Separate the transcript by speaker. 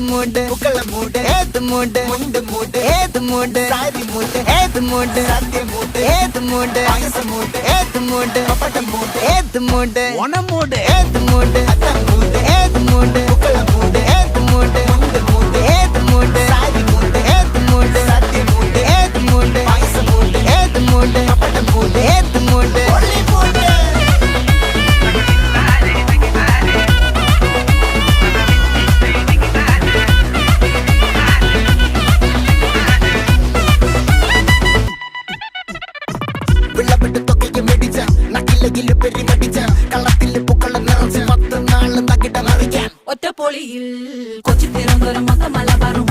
Speaker 1: മൂട് പൂക്കള മൂട് ഏത് മൂട് മുണ്ട് മൂട് ഏത് മൂട് സാരി മൂട് ഏത് മൂട് സദ്യ മൂട് ഏത് മൂട് പായസ മൂട് ഏത് മൂട് പപ്പടം മൂട് ഏത് മൂട് ഓണം മൂട് ഏത് മൂട് അത്തം മൂട് ഏത് മൂട് പൂക്കള മൂട് ഏത് മൂട് മുണ്ട് മൂട് ഏത് മൂട് സാരി മൂട് ഏത് മൂട് സദ്യ മൂട് ഏത് മൂട് പായസ മൂട് ഏത് മൂട് പപ്പടം മൂട് ഏത് മൂട് ഒള്ളി മൂട്
Speaker 2: ഒറ്റപ്പൊളിയിൽ കൊച്ചി തിരുവനന്തപുരം മൊത്തം മലബാറും